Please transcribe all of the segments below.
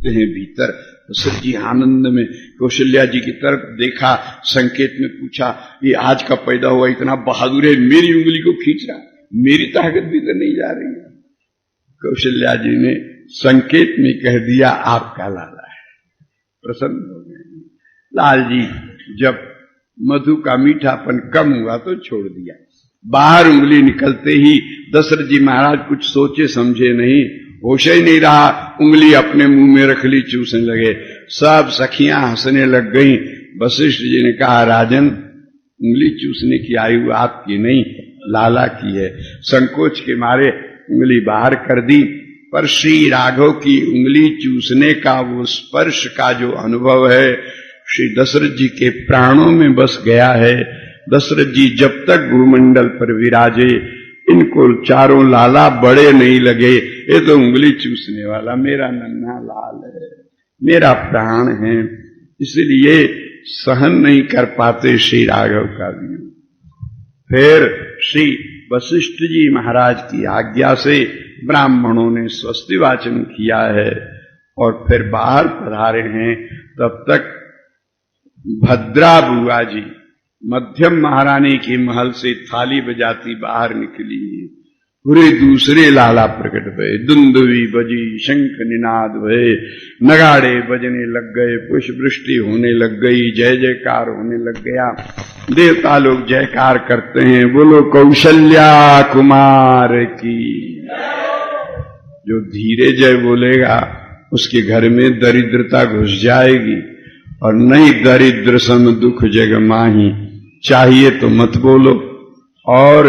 हैं भीतर। दशरथ जी आनंद में कौशल्या जी की तरफ देखा, संकेत में पूछा, ये आज का पैदा हुआ इतना बहादुर है, मेरी उंगली को खींच रहा, मेरी ताकत भी तो नहीं जा रही है। कौशल्या जी ने संकेत में कह दिया, आपका लाला है। प्रसन्न हो गए। लाल जी जब मधु का मीठापन कम हुआ तो छोड़ दिया। बाहर उंगली निकलते ही दशरथ जी महाराज कुछ सोचे समझे नहीं, होश ही नहीं रहा, उंगली अपने मुंह में रख ली, चूसने लगे। सब सखियां हंसने लग गईं। वशिष्ठ जी ने कहा, राजन, उंगली चूसने की आयु आपकी नहीं, लाला की है। संकोच के मारे उंगली बाहर कर दी, पर श्री राघव की उंगली चूसने का वो स्पर्श का जो अनुभव है श्री दशरथ जी के प्राणों में बस गया है। दशरथ जी जब तक भूमंडल पर विराजे, इनको चारों लाला बड़े नहीं लगे। ये तो उंगली चूसने वाला मेरा नन्हा लाल है, मेरा प्राण है, इसलिए सहन नहीं कर पाते श्री राघव का वियोग। फिर श्री वशिष्ठ जी महाराज की आज्ञा से ब्राह्मणों ने स्वस्ति वाचन किया है और फिर बाहर पधारे हैं। तब तक भद्रा बुआ जी मध्यम महारानी के महल से थाली बजाती बाहर निकली। पूरे दूसरे लाला प्रकट भये, दुंदुवी बजी, शंख निनाद भये, नगाड़े बजने लग गए, पुष्प वृष्टि होने लग गई, जय जयकार होने लग गया। देवता लोग जयकार करते हैं, बोलो कौशल्या कुमार की। जो धीरे जय बोलेगा उसके घर में दरिद्रता घुस जाएगी, और नहीं दरिद्र सम दुख जग माही, चाहिए तो मत बोलो। और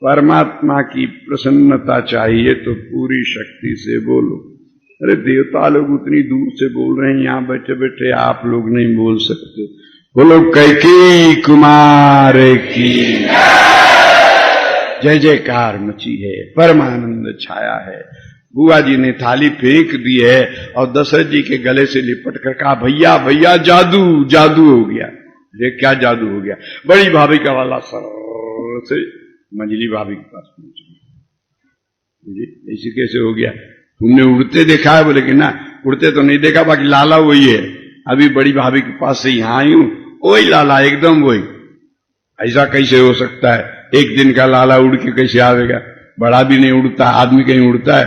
परमात्मा की प्रसन्नता चाहिए तो पूरी शक्ति से बोलो। अरे देवता लोग उतनी दूर से बोल रहे हैं, यहां बैठे बैठे आप लोग नहीं बोल सकते। बोलो कैकेयी कुमार की जय जयकार मची है, परमानंद छाया है। बुआ जी ने थाली फेंक दी है और दशरथ जी के गले से लिपट कर कहा, भैया भैया जादू जादू हो गया। ये क्या जादू हो गया? बड़ी भाभी का वाला सर से मंजली भाभी के पास पहुंच गया। ऐसे कैसे हो गया? तुमने उड़ते देखा है? बोले कि ना, उड़ते तो नहीं देखा, बाकी लाला वही है। अभी बड़ी भाभी के पास से यहां आई हूं, वही लाला, एकदम वही। ऐसा कैसे हो सकता है? एक दिन का लाला उड़ के कैसे आवेगा? बड़ा भी नहीं उड़ता, आदमी कहीं उड़ता है?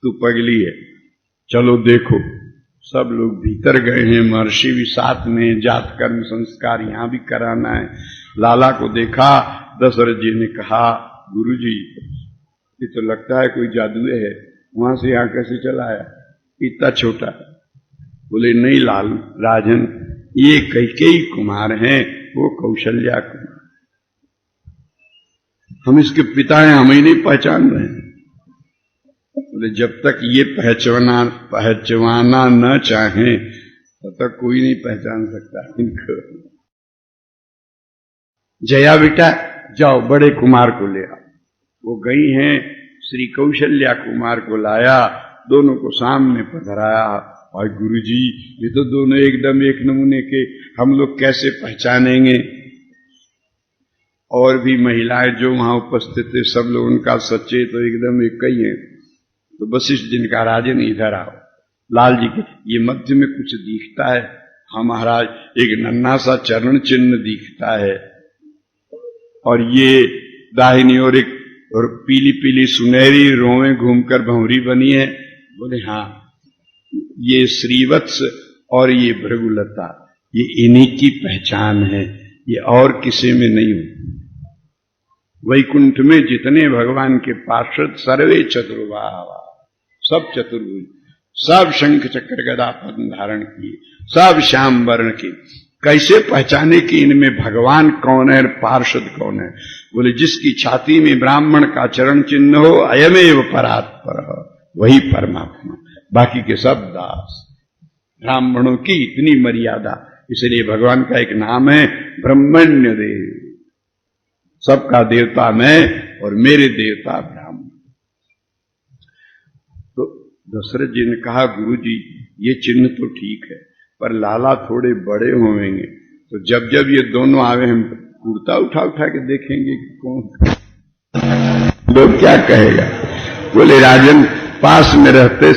तू पगली है, चलो देखो। सब लोग भीतर गए हैं, महर्षि भी साथ में, जात कर्म संस्कार यहां भी कराना है। लाला को देखा, दशरथ जी ने कहा, गुरुजी ये तो लगता है कोई जादू है, वहां से यहां कैसे चला आया? इतना छोटा। बोले नहीं लाल राजन, ये कैकेयी कुमार हैं, वो कौशल्या कुमार, हम इसके पिता हैं, हम ही नहीं पहचान रहे हैं। बोले जब तक ये पहचाना न चाहें तब तक कोई नहीं पहचान सकता इनको। जया बेटा जाओ बड़े कुमार को ले आओ। वो गई हैं, श्री कौशल्या कुमार को लाया, दोनों को सामने पधराया। और गुरुजी ये तो दोनों एकदम एक नमूने के, हम लोग कैसे पहचानेंगे? और भी महिलाएं जो वहां उपस्थित थे, सब लोग उनका सच्चे तो एकदम एक ही है। तो वशिष्ठ जिनका राजन इधर आओ। लाल जी के ये मध्य में कुछ दिखता है? हाँ महाराज, एक नन्हा सा चरण चिन्ह दिखता है, और ये दाहिनी ओर एक और पीली पीली सुनहरी रोवें घूमकर भंवरी बनी है। बोले हाँ, ये श्रीवत्स और ये भृगुलता, ये इन्हीं की पहचान है, ये और किसी में नहीं हो। वैकुंठ में जितने भगवान के पार्षद सर्वे चतुर्बाहुः, सब चतुर्भुज, सब शंख चक्र गदा पद्म धारण किए, सब श्याम वर्ण के। कैसे पहचाने कि इनमें भगवान कौन है, पार्षद कौन है? बोले जिसकी छाती में ब्राह्मण का चरण चिन्ह हो, अयमेव परात्पर, वही परमात्मा, बाकी के सब दास। ब्राह्मणों की इतनी मर्यादा, इसलिए भगवान का एक नाम है ब्रह्मण्य देव। सबका देवता मैं और मेरे देवता ब्राह्मण। तो दशरथ जी ने कहा, गुरु जी ये चिन्ह तो ठीक है, पर लाला थोड़े बड़े होंगे, तो जब जब ये दोनों आवे हम कुर्ता उठा उठा के देखेंगे कि कौन, लोग क्या कहेगा? बोले राजन पास में रहते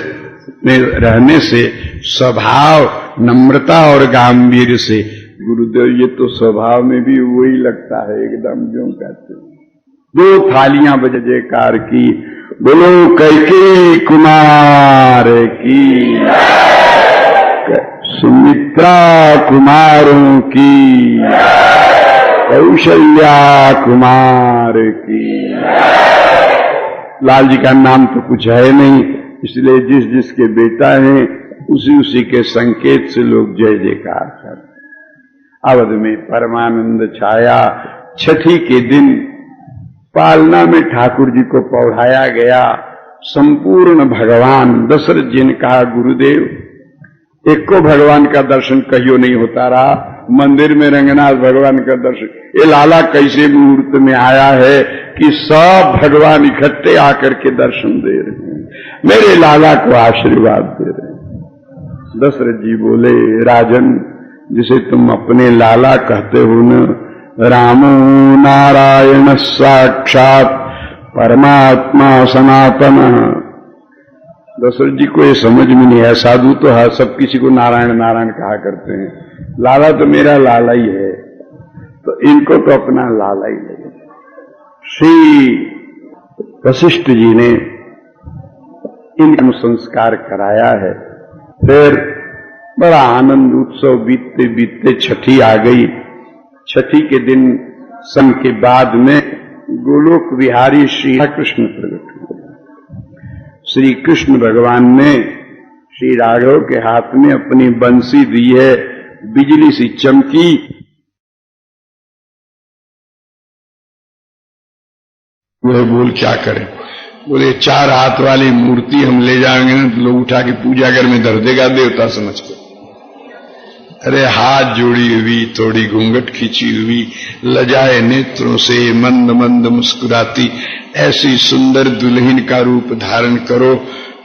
में रहने से, स्वभाव नम्रता और गांभीर्य से, गुरुदेव ये तो स्वभाव में भी वही लगता है एकदम जो कहते हैं। 2 थालियां बज जयकार की, बोलो कैकेयी कुमार की, सुमित्रा कुमारों की, कौशल्या कुमार की। लाल जी का नाम तो कुछ है नहीं, इसलिए जिस जिसके बेटा हैं उसी उसी के संकेत से लोग जय जयकार करते। अवध में परमानंद छाया। छठी के दिन पालना में ठाकुर जी को पौढ़ाया गया। संपूर्ण भगवान दशरथ जी ने कहा, गुरुदेव एक को भगवान का दर्शन कहियो नहीं होता रहा, मंदिर में रंगनाथ भगवान का दर्शन, ये लाला कैसे मुहूर्त में आया है कि सब भगवान इकट्ठे आकर के दर्शन दे रहे हैं, मेरे लाला को आशीर्वाद दे रहे हैं। दशरथ जी बोले, राजन जिसे तुम अपने लाला कहते हो न, रामो नारायण साक्षात परमात्मा सनातन। दशरथ जी को ये समझ में नहीं है, साधु तो है, सब किसी को नारायण नारायण कहा करते हैं, लाला तो मेरा लाला ही है, तो इनको तो अपना लाला ही लगे। श्री वशिष्ठ जी ने इनको संस्कार कराया है। फिर बड़ा आनंद उत्सव बीतते बीतते छठी आ गई। छठी के दिन सन के बाद में गोलोक विहारी श्री कृष्ण प्रकट हुए। श्री कृष्ण भगवान ने श्री राघव के हाथ में अपनी बंसी दी है, बिजली सी चमकी। वह बोल क्या करें, बोले 4 हाथ वाली मूर्ति हम ले जाएंगे ना तो लोग उठा के पूजा घर में धर देगा देवता समझ कर। अरे हाथ जोड़ी हुई, थोड़ी घूंघट खींची हुई, लजाए नेत्रों से मंद मंद मुस्कुराती ऐसी सुंदर दुल्हन का रूप धारण करो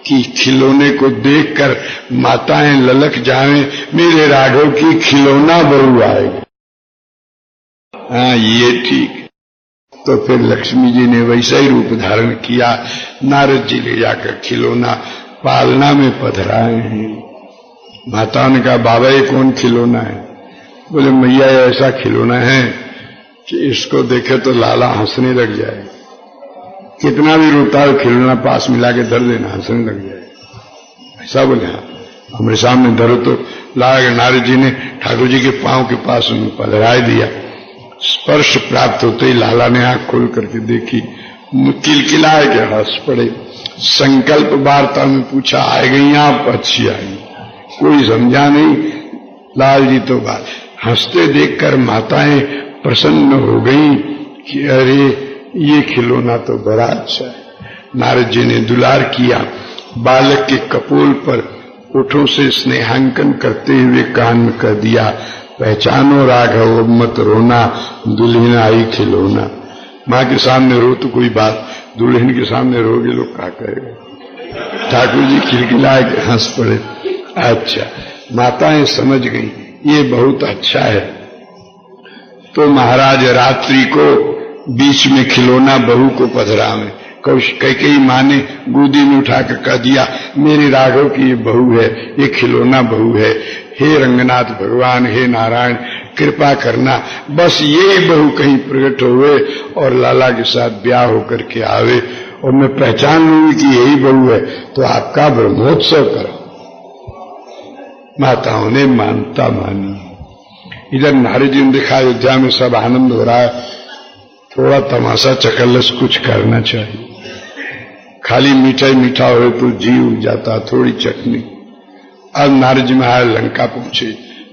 कि खिलौने को देखकर माताएं ललक जाएं, मेरे राघव की खिलौना बहू आएगी। हाँ ये ठीक। तो फिर लक्ष्मी जी ने वैसा ही रूप धारण किया। नारद जी ले जाकर खिलौना पालना में पधराए हैं। माताओं ने कहा, बाबा ये कौन खिलौना है? बोले मैया ऐसा खिलौना है कि इसको देखे तो लाला हंसने लग जाए, कितना भी रोता है खिलौना पास मिला के धर लेना, हंसने लग जाए। ऐसा बोले। हाँ हमारे सामने धरो तो लाला। नारद जी ने ठाकुर जी के पांव के पास उन्हें पधराए दिया। स्पर्श प्राप्त होते ही लाला ने आंख खोल करके देखी, किलकिलाए के हंस पड़े। संकल्प वार्ता में पूछा, आए गई आप? अच्छी आई। कोई समझा नहीं। लाल जी तो बात हंसते देखकर माताएं प्रसन्न हो गई कि अरे ये खिलौना तो बड़ा अच्छा है। नारद जी ने दुलार किया। बालक के कपोल पर ओठों से स्नेहांकन करते हुए कान में कह दिया, पहचानो राघव मत रोना, दुल्हन आई खिलौना। माँ के सामने रो तो कोई बात, दुल्हन के सामने रोगे लोग क्या कहेगा। ठाकुर जी खिलखिलाए के हंस पड़े। अच्छा, माताएं समझ गई ये बहुत अच्छा है। तो महाराज रात्रि को बीच में खिलौना बहू को पधरावे। कैकेयी माँ ने गोदी में उठाकर कह दिया, मेरे राघव की ये बहू है, ये खिलौना बहू है। हे रंगनाथ भगवान, हे नारायण, कृपा करना, बस ये बहू कहीं प्रकट हुए और लाला के साथ ब्याह होकर के आवे और मैं पहचान लूंगी कि यही बहू है तो आपका ब्रह्मोत्सव करो। माताओं ने मानता मानी। इधर नारद जी ने देखा अयोध्या में सब आनंद हो रहा है, थोड़ा तमाशा चकल्लस कुछ करना चाहिए। खाली मीठा ही मीठा हो तो जी उग जाता, थोड़ी चटनी। अब नारद जी महाराज लंका पहुंचे।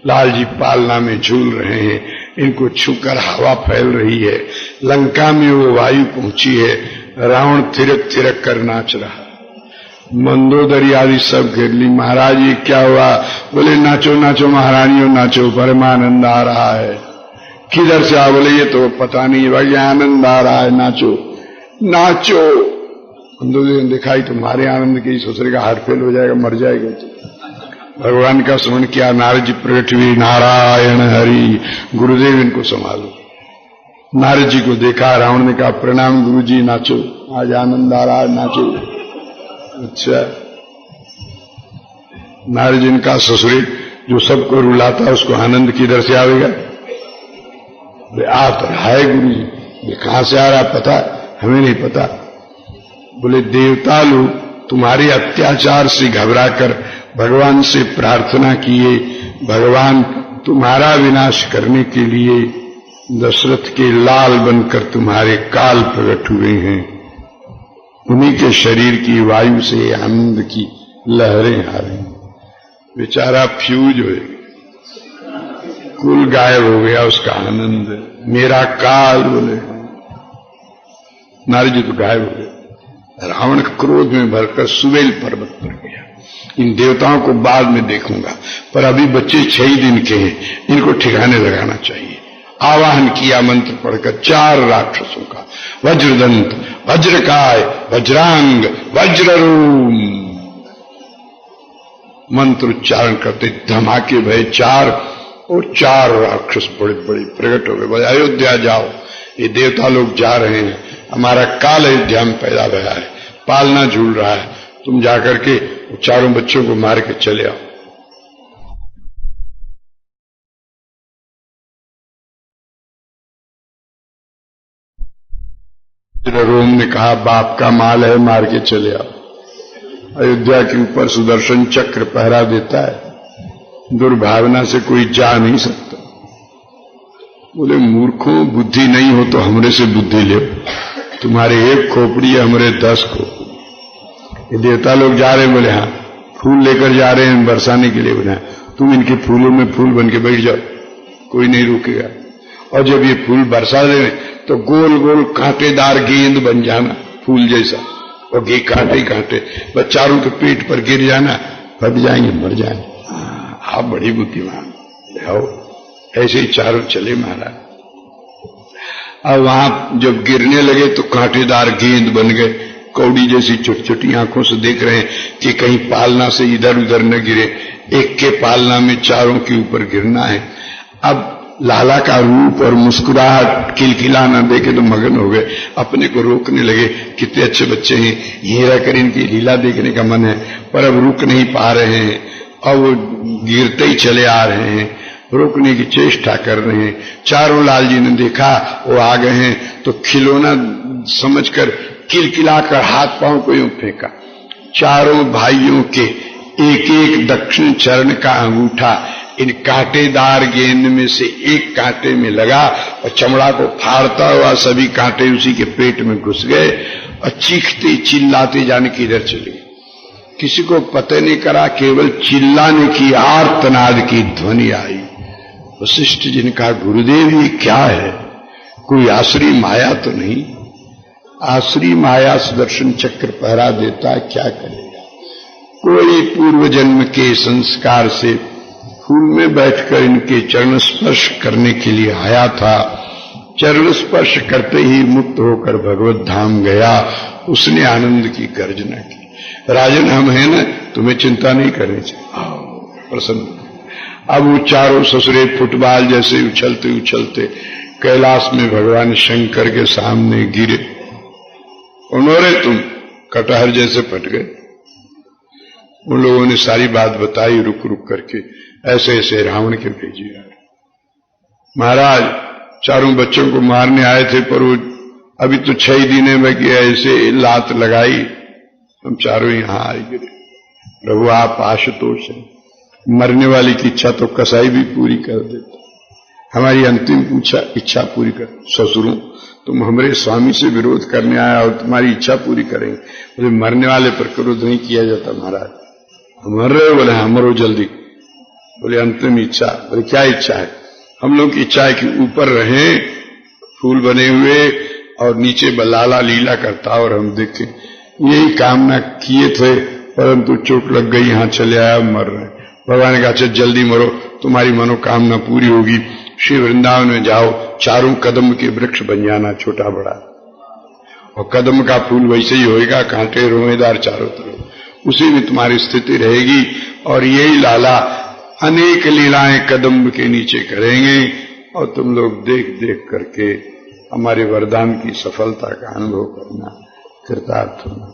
लाल जी पालना में झूल रहे हैं, इनको छूकर हवा फैल रही है। लंका में वो वायु पहुंची है, रावण थिरक थिरक कर नाच रहा। मंदोदरी आदि सब घेर ली। महाराज ये क्या हुआ? बोले नाचो नाचो महारानियों नाचो, परमानंद आ रहा है। किधर से आ? बोले ये तो पता नहीं भाई, आनंद आ रहा है, नाचो नाचो। मंदोदरी ने दिखाई तुम्हारे आनंद के सोच रहे का हार्ट फेल हो जाएगा, मर जाएगा। तो भगवान का स्मरण किया। नारद जी प्रकट हुए, नारायण हरि, गुरुदेव इनको संभालो। नारद जी को देखा, रावण ने कहा प्रणाम गुरु जी, नाचो, आज आनंद आ रहा है, नाचो। अच्छा, नारद जी का ससुरे जो सबको रुलाता उसको आनंद किधर से आवेगा? बोले आ तो रहा है गुरु जी। ये कहां से आ रहा पता? हमें नहीं पता। बोले देवता लोग तुम्हारे अत्याचार से घबराकर भगवान से प्रार्थना किए, भगवान तुम्हारा विनाश करने के लिए दशरथ के लाल बनकर तुम्हारे काल प्रकट हुए हैं। उन्हीं के शरीर की वायु से आनंद की लहरें आ रही। बेचारा फ्यूज हो गया, कुल गायब हो गया उसका आनंद। मेरा काल बोले नारद जी तो गायब हो गए। रावण क्रोध में भरकर सुवेल पर्वत पर गया। इन देवताओं को बाद में देखूंगा, पर अभी बच्चे 6 दिन के हैं, इनको ठिकाने लगाना चाहिए। आवाहन किया मंत्र पढ़कर 4 राक्षसों का, वज्रदंत, वज्रकाय, वज्रांग, वज्ररूम। मंत्र उच्चारण करते धमाके भय 4 और 4 राक्षस बड़े बड़े प्रकट हो गए। बोले अयोध्या जाओ, ये देवता लोग जा रहे हैं, हमारा काल अयोध्या में पैदा भया है, पालना झूल रहा है, तुम जाकर के चारों बच्चों को मार के चले आओ। रोम ने कहा बाप का माल है, मार के चले आओ। अयोध्या के ऊपर सुदर्शन चक्र पहरा देता है, दुर्भावना से कोई जा नहीं सकता। बोले मूर्खों, बुद्धि नहीं हो तो हमरे से बुद्धि ले, तुम्हारे 1 खोपड़ी है, हमरे 10 खोपड़ी। ये देवता लोग जा रहे हैं। बोले हाँ, फूल लेकर जा रहे हैं बरसाने के लिए। बोले तुम इनके फूलों में फूल बन के बैठ जाओ, कोई नहीं रुकेगा। और जब ये फूल बरसा रहे तो गोल गोल कांटेदार गेंद बन जाना फूल जैसा, और घी कांटे कांटे बच्चारों के पेट पर गिर जाना, फट जाएंगे, मर जाएंगे। आप बड़ी बुद्धिमान हो। ऐसे ही चारों चले महाराज। अब वहां जब गिरने लगे तो कांटेदार गेंद बन गए, कौड़ी जैसी छोटी छोटी आंखों से देख रहे हैं कि कहीं पालना से इधर उधर न गिरे। एक के पालना में चारों के ऊपर गिरना है। अब लाला का रूप और मुस्कुराहट खिलखिलाना देखे तो मगन हो गए, अपने को रोकने लगे। कितने अच्छे बच्चे हैं, ये रहकर इनकी लीला देखने का मन है, पर अब रुक नहीं पा रहे हैं और वो गिरते ही चले आ रहे हैं, रोकने की चेष्टा कर रहे हैं। चारों लाल जी ने देखा वो आ गए हैं तो खिलौना समझकर किलकिलाकर हाथ पांव को यूं फेंका। चारों भाइयों के एक एक दक्षिण चरण का अंगूठा इन कांटेदार गेंद में से एक कांटे में लगा और चमड़ा को फाड़ता हुआ सभी कांटे उसी के पेट में घुस गए और चीखते चिल्लाते जाने की इधर चले गए। किसी को पता नहीं करा, केवल चिल्लाने की आर्तनाद की ध्वनि आई। वशिष्ठ जिनका गुरुदेव ये क्या है, कोई आसुरी माया तो नहीं? आसुरी माया सुदर्शन चक्र पहरा देता, क्या करेगा? कोई पूर्व जन्म के संस्कार से फूल में बैठकर इनके चरण स्पर्श करने के लिए आया था। चरण स्पर्श करते ही मुक्त होकर भगवत धाम गया। उसने आनंद की गर्जना की। राजन हम हैं ना, तुम्हें चिंता नहीं करनी चाहिए, प्रसन्न। अब वो चारों ससुरे फुटबॉल जैसे उछलते उछलते कैलाश में भगवान शंकर के सामने गिरे। उन्होंने तुम कटहर जैसे फट गए। उन लोगों ने सारी बात बताई रुक रुक करके, ऐसे ऐसे रावण के भेजे। महाराज चारों बच्चों को मारने आए थे, पर वो अभी तो 6 दिन में कि ऐसे लात लगाई, हम चारों यहां आए गिरे। प्रभु आप आशुतोष हैं, मरने वाली की इच्छा तो कसाई भी पूरी कर देता, हमारी अंतिम इच्छा पूरी कर। ससुरों तुम हमारे स्वामी से विरोध करने आया और तुम्हारी इच्छा पूरी करेंगे। बोले मरने वाले पर क्रोध नहीं किया जाता महाराज। मर रहे हो? बोले हाँ मरो जल्दी। बोले अंतिम इच्छा? बोले क्या इच्छा है? हम लोग की इच्छा है कि ऊपर रहें फूल बने हुए और नीचे बलाला लीला करता और हम देखें। यही कामना किए थे, परंतु चोट लग गई, यहां चले आया, मर रहे। भगवान ने कहा अच्छा जल्दी मरो, तुम्हारी मनोकामना पूरी होगी। श्री वृंदावन में जाओ, चारों कदम के वृक्ष बन जाना, छोटा बड़ा, और कदम का फूल वैसे ही होएगा, कांटे रोएदार चारों तरफ, उसी में तुम्हारी स्थिति रहेगी। और यही लाला अनेक लीलाएं कदम के नीचे करेंगे और तुम लोग देख देख करके हमारे वरदान की सफलता का अनुभव करना, कृतार्थ होना।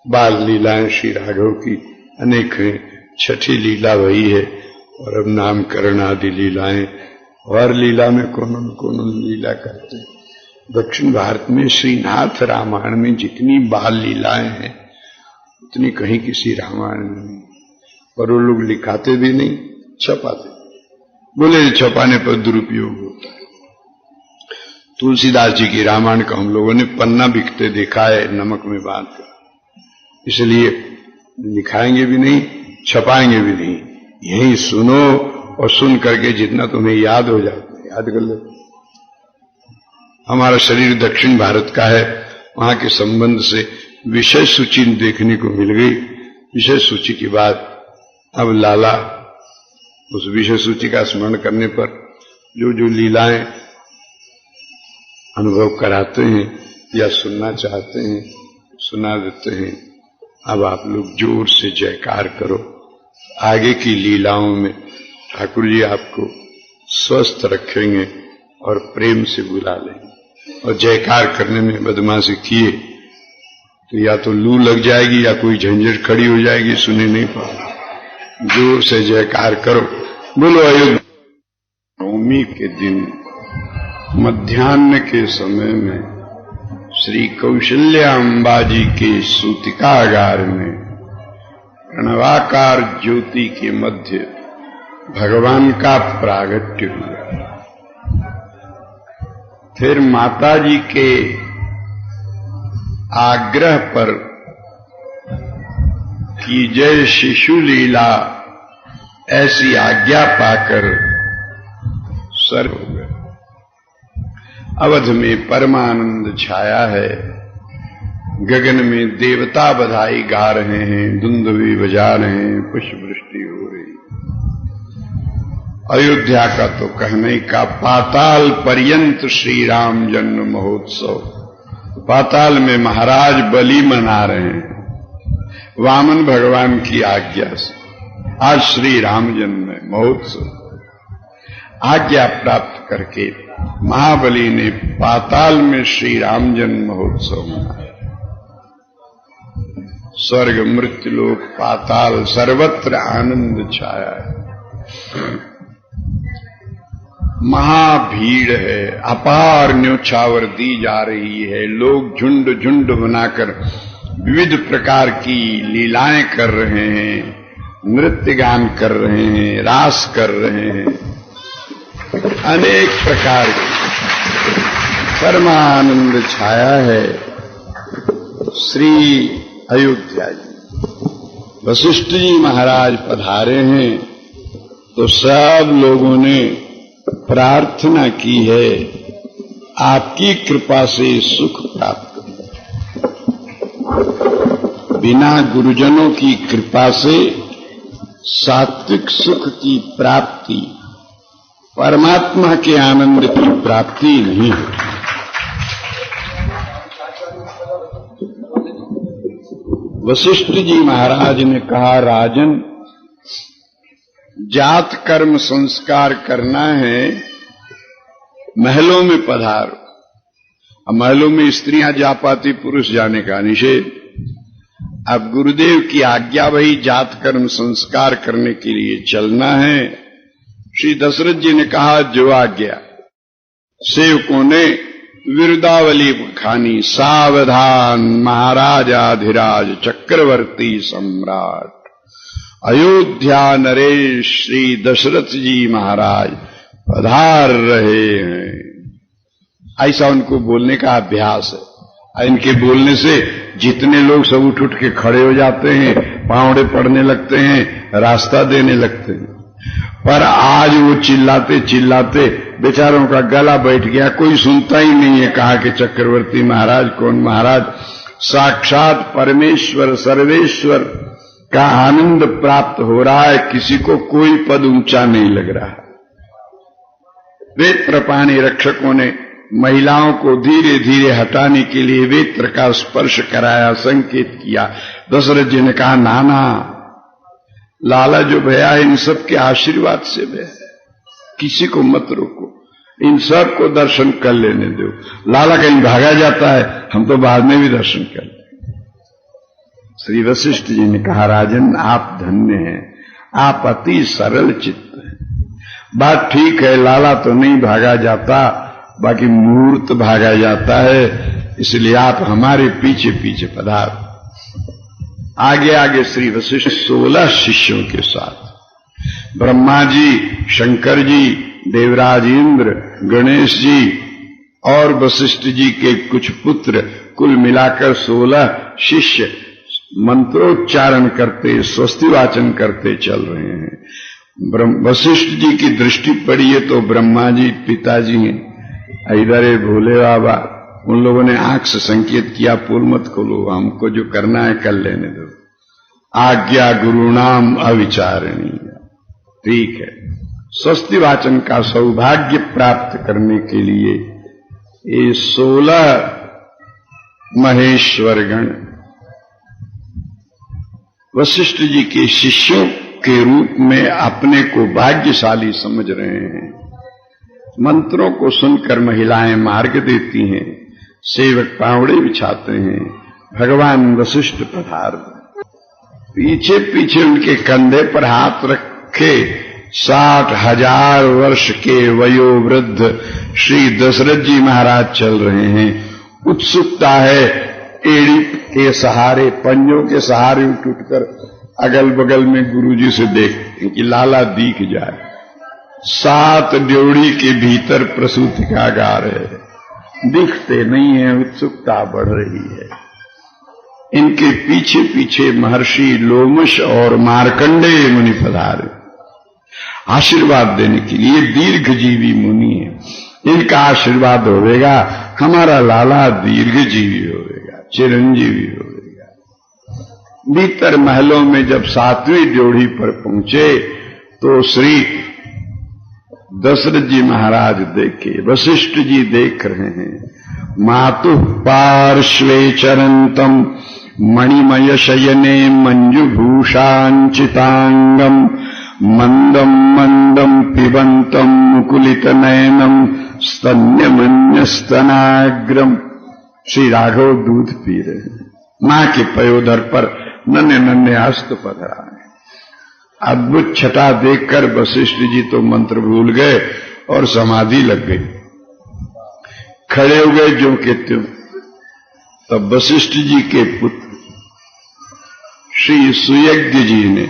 बाल लीलाएं श्री राघव की अनेक हैं, छठी लीला वही है, और अब नामकरण आदि लीलाएं, और लीला में कौन लीला करते हैं। दक्षिण भारत में श्रीनाथ रामायण में जितनी बाल लीलाएं हैं उतनी कहीं किसी रामायण में नहीं, और वो लोग लिखाते भी नहीं, छपाते, बोले छपाने पर दुरुपयोग होता है। तुलसीदास जी की रामायण का हम लोगों ने पन्ना बिकते देखा है नमक में बांध कर, इसलिए लिखाएंगे भी नहीं, छपाएंगे भी नहीं। यही सुनो और सुन करके जितना तुम्हें याद हो जाता है याद कर लो। हमारा शरीर दक्षिण भारत का है, वहां के संबंध से विषय सूची देखने को मिल गई। विषय सूची के बाद अब लाला उस विषय सूची का स्मरण करने पर जो जो लीलाएं अनुभव कराते हैं या सुनना चाहते हैं सुना देते हैं। अब आप लोग जोर से जयकार करो, आगे की लीलाओं में ठाकुर जी आपको स्वस्थ रखेंगे और प्रेम से बुला लेंगे। और जयकार करने में बदमाशी किए तो या तो लू लग जाएगी या कोई झंझट खड़ी हो जाएगी, सुने नहीं पाओगे। जोर से जयकार करो। बोलो अयोध्या। नवमी के दिन मध्याह्न के समय में श्री कौशल्या अंबाजी के सूतिकागार में प्रणवाकार ज्योति के मध्य भगवान का प्रागट्य हुआ। फिर माता जी के आग्रह पर कि जय शिशु लीला ऐसी आज्ञा पाकर सर्व हो गए। अवध में परमानंद छाया है, गगन में देवता बधाई गा रहे हैं, दुंदुभी बजा रहे हैं, पुष्प वृष्टि हो रही। अयोध्या का तो कहने का पाताल पर्यंत श्री राम जन्म महोत्सव। पाताल में महाराज बलि मना रहे हैं वामन भगवान की आज्ञा से। आज श्री राम जन्म महोत्सव आज्ञा प्राप्त करके महाबली ने पाताल में श्री राम जन्म महोत्सव मनाया। स्वर्ग मृत्युलोक पाताल सर्वत्र आनंद छाया है। महाभीड़ है, अपार न्योछावर दी जा रही है। लोग झुंड झुंड बनाकर विविध प्रकार की लीलाएं कर रहे हैं, नृत्य गान कर रहे हैं, रास कर रहे हैं, अनेक प्रकार की परमानंद छाया है श्री अयोध्या जी। वशिष्ठ जी महाराज पधारे हैं तो सब लोगों ने प्रार्थना की है आपकी कृपा से सुख प्राप्त करें। बिना गुरुजनों की कृपा से सात्विक सुख की प्राप्ति, परमात्मा के आनंद की प्राप्ति नहीं होती। वशिष्ठ जी महाराज ने कहा, राजन जात कर्म संस्कार करना है, महलों में पधारो। अब महलों में स्त्रियां जा पाती, पुरुष जाने का निषेध। अब गुरुदेव की आज्ञा वही जात कर्म संस्कार करने के लिए चलना है। श्री दशरथ जी ने कहा जो आज्ञा। सेवकों ने विरुदावली खानी, सावधान महाराजाधिराज चक्रवर्ती सम्राट अयोध्या नरेश श्री दशरथ जी महाराज पधार रहे हैं। ऐसा उनको बोलने का अभ्यास है। इनके बोलने से जितने लोग सब उठ उठ के खड़े हो जाते हैं, पांवड़े पड़ने लगते हैं, रास्ता देने लगते हैं। पर आज वो चिल्लाते चिल्लाते बेचारों का गला बैठ गया, कोई सुनता ही नहीं है। कहा कि चक्रवर्ती महाराज कौन महाराज? साक्षात परमेश्वर सर्वेश्वर का आनंद प्राप्त हो रहा है, किसी को कोई पद ऊंचा नहीं लग रहा। वेत्र पाणी रक्षकों ने महिलाओं को धीरे धीरे हटाने के लिए वेत्र का स्पर्श कराया, संकेत किया। दशरथ जी ने कहा, नाना लाला जो भया है इन सब के आशीर्वाद से भया है, किसी को मत रोको, इन सब को दर्शन कर लेने दो। लाला कहीं भागा जाता है, हम तो बाद में भी दर्शन कर लें। श्री वशिष्ठ जी ने कहा, राजन आप धन्य हैं, आप अति सरल चित्त हैं। बात ठीक है, लाला तो नहीं भागा जाता, बाकी मूर्त भागा जाता है, इसलिए आप हमारे पीछे पीछे पधारो। आगे आगे श्री वशिष्ठ 16 शिष्यों के साथ, ब्रह्मा जी, शंकर जी, देवराज इंद्र, गणेश जी और वशिष्ठ जी के कुछ पुत्र, कुल मिलाकर 16 शिष्य मंत्रोच्चारण करते, स्वस्ति वाचन करते चल रहे हैं। वशिष्ठ जी की दृष्टि पड़ी है तो ब्रह्मा जी पिताजी हैं, इधर है भोले बाबा, उन लोगों ने आंख से संकेत किया, पुल मत खोलो, हमको जो करना है कर लेने दो, आज्ञा गुरुणाम अविचारणी। ठीक है, स्वस्ति वाचन का सौभाग्य प्राप्त करने के लिए ये 16 महेश्वरगण वशिष्ठ जी के शिष्यों के रूप में अपने को भाग्यशाली समझ रहे हैं। मंत्रों को सुनकर महिलाएं मार्ग देती हैं, सेवक पावड़े बिछाते हैं, भगवान वशिष्ठ पधार। पीछे पीछे उनके कंधे पर हाथ रखे 60,000 वर्ष के वयोवृद्ध श्री दशरथ जी महाराज चल रहे हैं। उत्सुकता है, एड़ी के सहारे, पंजों के सहारे उठकर अगल बगल में गुरुजी से देखते हैं कि लाला दिख जाए। 7 ड्योढ़ी के भीतर प्रसूतिकागार है, दिखते नहीं है, उत्सुकता बढ़ रही है। इनके पीछे पीछे महर्षि लोमश और मार्कंडेय मुनि पधारे आशीर्वाद देने के लिए। दीर्घजीवी मुनि है, इनका आशीर्वाद होगा, हमारा लाला दीर्घजीवी होगा, चिरंजीवी होगा। भीतर महलों में जब 7वीं ड्योढ़ी पर पहुंचे तो श्री दशरथ जी महाराज देखे, वशिष्ठ जी देख रहे हैं। मातुः पार्श्वे चरंतम मणिमय शयने मंजुभूषांचितांगम मंदम मंदम पिबंतम मुकुलित नयनम स्तन्यमन्यस्तनाग्रम। श्री राघव दूध पी रहे हैं, मां के पयोधर पर नन्हे नन्हे हस्त पधरा है। अद्भुत छटा देखकर वशिष्ठ जी तो मंत्र भूल गए और समाधि लग गई, खड़े हो गए जो के त्यों। तब वशिष्ठ जी के पुत्र श्री सुयज्ञ जी ने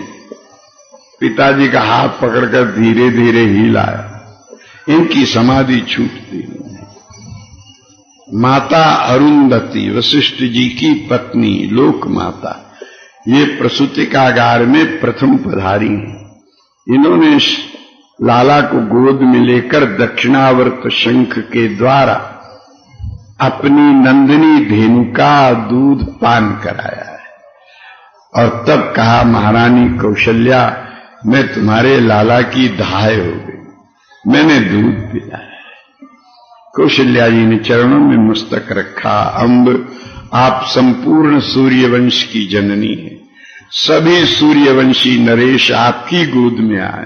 पिताजी का हाथ पकड़कर धीरे धीरे हिलाया, इनकी समाधि छूटती नहीं। माता अरुंधति वशिष्ठ जी की पत्नी लोक माता, ये प्रसूतिकागार में प्रथम पधारी हैं। इन्होंने लाला को गोद में लेकर दक्षिणावर्त शंख के द्वारा अपनी नंदिनी धेनु का दूध पान कराया है और तब कहा, महारानी कौशल्या, मैं तुम्हारे लाला की दाय हो गई, मैंने दूध पिलाया है। कौशल्या जी ने चरणों में मस्तक रखा। अम्ब, आप संपूर्ण सूर्यवंश की जननी हैं, सभी सूर्यवंशी नरेश आपकी गोद में आए,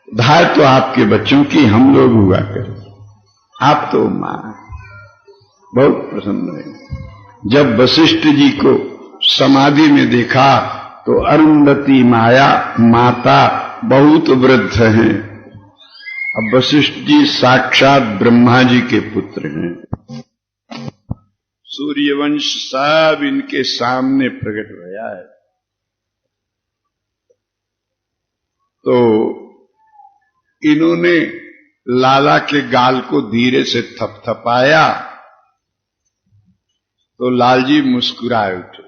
धाय तो आपके बच्चों की हम लोग हुआ करें, आप तो मां। बहुत प्रसन्न है। जब वशिष्ठ जी को समाधि में देखा तो अरुंधति माया माता बहुत वृद्ध हैं। अब वशिष्ठ जी साक्षात ब्रह्मा जी के पुत्र हैं, सूर्यवंश सब इनके सामने प्रकट हुआ है। तो इन्होंने लाला के गाल को धीरे से थपथपाया तो लालजी मुस्कुराए उठे।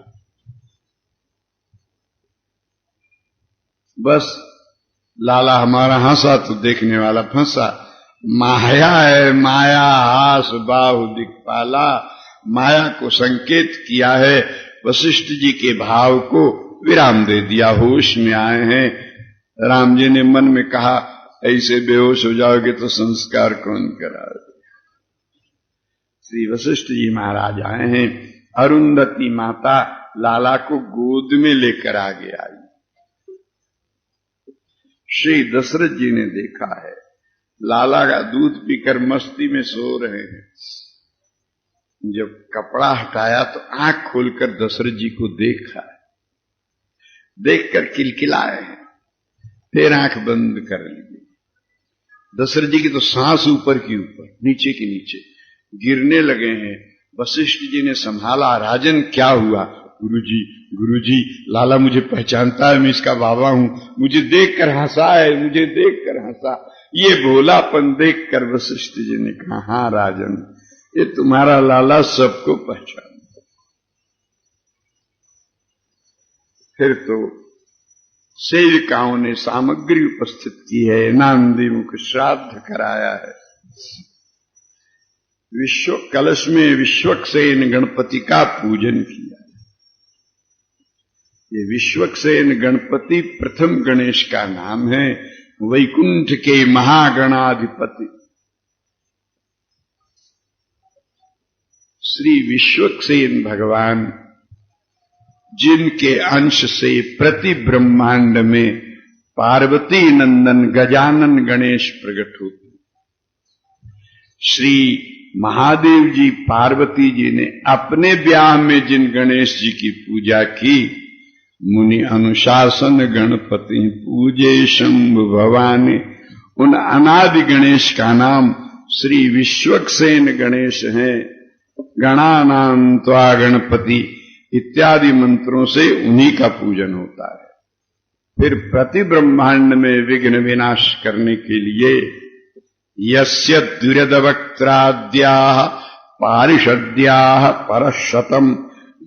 बस लाला हमारा हंसा तो देखने वाला फंसा। माया है, माया हास बाहु दिक्पाला, माया को संकेत किया है। वशिष्ठ जी के भाव को विराम दे दिया, होश में आए हैं। राम जी ने मन में कहा, ऐसे बेहोश हो जाओगे तो संस्कार कौन कराए। श्री वशिष्ठ जी महाराज आए हैं। अरुंधति माता लाला को गोद में लेकर आगे आई। श्री दशरथ जी ने देखा है, लाला का दूध पीकर मस्ती में सो रहे हैं। जब कपड़ा हटाया तो आंख खोलकर दशरथ जी को देखा है। देखकर किलकिलाए हैं, फिर आंख बंद कर ली। दशरथ जी की तो सांस ऊपर की ऊपर, नीचे की नीचे गिरने लगे हैं। वशिष्ठ जी ने संभाला, राजन क्या हुआ? गुरुजी, लाला मुझे पहचानता है, मैं इसका बाबा हूं, मुझे देखकर हंसा है, मुझे देखकर हंसा। ये भोलापन देखकर वशिष्ठ जी ने कहा, हाँ राजन, ये तुम्हारा लाला सबको पहचानता। फिर तो सेविकाओं ने सामग्री उपस्थित की है, नांदी मुख श्राद्ध कराया है। विश्व कलश में विश्वक्सेन गणपति का पूजन किया। ये विश्वक्सेन गणपति प्रथम गणेश का नाम है, वैकुंठ के महागणाधिपति श्री विश्वक्सेन भगवान, जिनके अंश से प्रति ब्रह्मांड में पार्वती नंदन गजानन गणेश प्रकट होते। श्री महादेव जी पार्वती जी ने अपने ब्याह में जिन गणेश जी की पूजा की, मुनि अनुशासन गणपति पूजे शंभु भवानी, उन अनादि गणेश का नाम श्री विश्वक्सेन गणेश है। गणानां त्वा गणपति इत्यादि मंत्रों से उन्हीं का पूजन होता है। फिर प्रति ब्रह्मांड में विघ्न विनाश करने के लिए यस्य द्विरदवक्त्राद्याः पारिषद्याः परशतम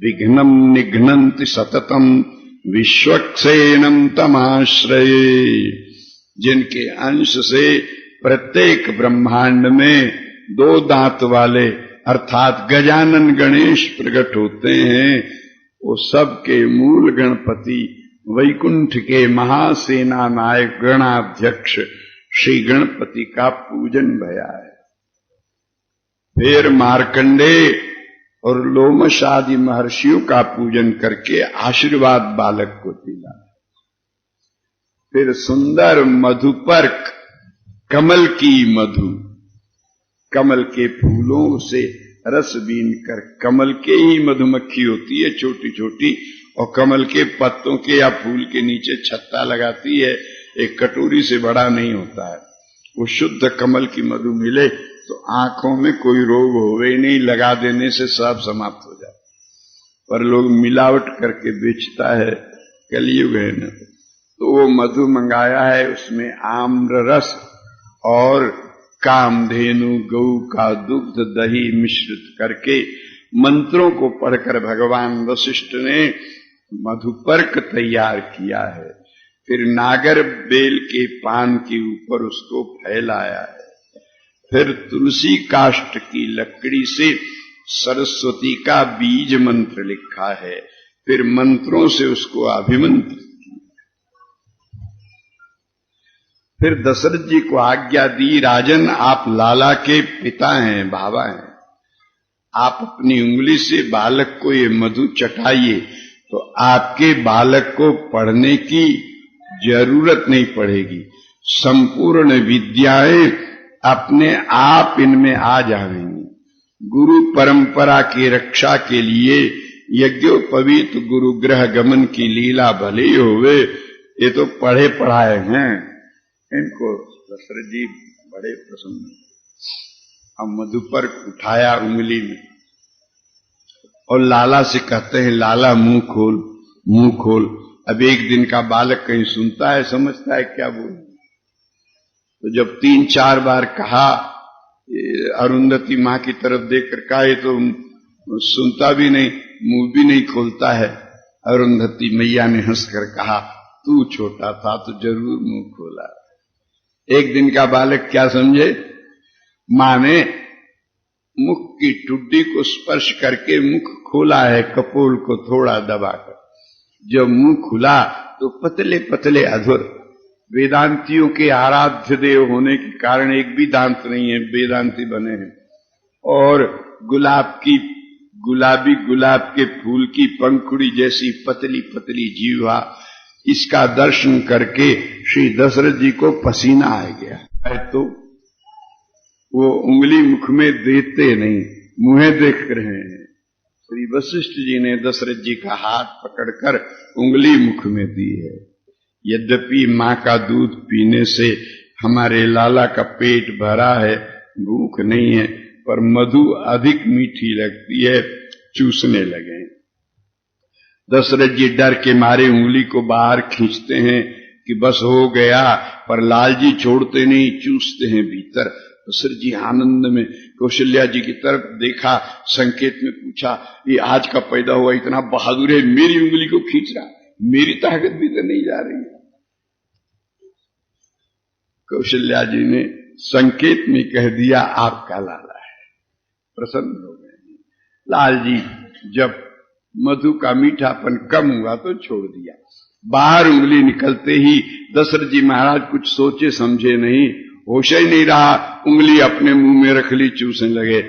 विघ्नं निघ्नन्ति सततम विश्वक्सेनं तमाश्रये, जिनके अंश से प्रत्येक ब्रह्मांड में दो दांत वाले अर्थात गजानन गणेश प्रकट होते हैं, वो सबके मूल गणपति वैकुंठ के महासेना नायक गणाध्यक्ष श्री गणपति का पूजन भया है। फिर मार्कंडेय और लोमश आदि महर्षियों का पूजन करके आशीर्वाद बालक को दिला। फिर सुंदर मधुपर्क, कमल की मधु, कमल के फूलों से रस बीन कर, कमल के ही मधुमक्खी होती है छोटी छोटी, और कमल के पत्तों के या फूल के नीचे छत्ता लगाती है, एक कटोरी से बड़ा नहीं होता है। वो शुद्ध कमल की मधु मिले तो आंखों में कोई रोग होवे नहीं, लगा देने से सब समाप्त हो जाए। पर लोग मिलावट करके बेचता है, कलयुग है न। तो वो मधु मंगाया है, उसमें आम्र रस और कामधेनु गऊ का दुग्ध दही मिश्रित करके मंत्रों को पढ़कर भगवान वशिष्ठ ने मधुपर्क तैयार किया है। फिर नागर बेल के पान के ऊपर उसको फैलाया है। फिर तुलसी काष्ठ की लकड़ी से सरस्वती का बीज मंत्र लिखा है। फिर मंत्रों से उसको अभिमंत्रित किया। फिर दशरथ जी को आज्ञा दी, राजन आप लाला के पिता हैं, बाबा हैं, आप अपनी उंगली से बालक को ये मधु चटाइए तो आपके बालक को पढ़ने की जरूरत नहीं पड़ेगी। संपूर्ण विद्याएं अपने आप इनमें आ जाएंगी। गुरु परंपरा की रक्षा के लिए यज्ञोपवीत गुरु ग्रह गमन की लीला भले ही होवे, ये तो पढ़े पढ़ाए हैं। इनको दशरथ जी बड़े प्रसन्न। अब मधुपर्क उठाया उंगली में और लाला से कहते हैं, लाला मुंह खोल, मुंह खोल। अब एक दिन का बालक कहीं सुनता है, समझता है क्या बोल। तो जब 3-4 बार कहा, अरुंधति मां की तरफ देखकर कहा, ये तो सुनता भी नहीं, मुंह भी नहीं खोलता है। अरुंधति मैया ने हंसकर कहा, तू छोटा था तो जरूर मुंह खोला। एक दिन का बालक क्या समझे, मां ने मुख की टुड्डी को स्पर्श करके मुख खोला है, कपोल को थोड़ा दबाकर। जब मुंह खुला तो पतले पतले अधर, वेदांतियों के आराध्य देव होने के कारण एक भी दांत नहीं है, वेदांती बने हैं। और गुलाबी गुलाब के फूल की पंखुड़ी जैसी पतली पतली जीवा, इसका दर्शन करके श्री दशरथ जी को पसीना आ गया। तो वो उंगली मुख में देते नहीं, मुंह देख रहे हैं। श्री वशिष्ठ जी ने दशरथ जी का हाथ पकड़कर उंगली मुख में दी है। यद्यपि मां का दूध पीने से हमारे लाला का पेट भरा है, भूख नहीं है, पर मधु अधिक मीठी लगती है, चूसने लगे। दशरथ जी डर के मारे उंगली को बाहर खींचते हैं कि बस हो गया, पर लाल जी छोड़ते नहीं, चूसते हैं भीतर। दशरथ जी आनंद में कौशल्या जी की तरफ देखा, संकेत में पूछा, ये आज का पैदा हुआ इतना बहादुर है, मेरी उंगली को खींच रहा, मेरी ताकत भी तो नहीं जा रही है। कौशल्या जी ने संकेत में कह दिया, आपका लाला है। प्रसन्न हो गए। लाल जी जब मधु का मीठापन कम हुआ तो छोड़ दिया। बाहर उंगली निकलते ही दशरथ जी महाराज कुछ सोचे समझे नहीं, होश ही नहीं रहा, उंगली अपने मुंह में रख ली, चूसने लगे।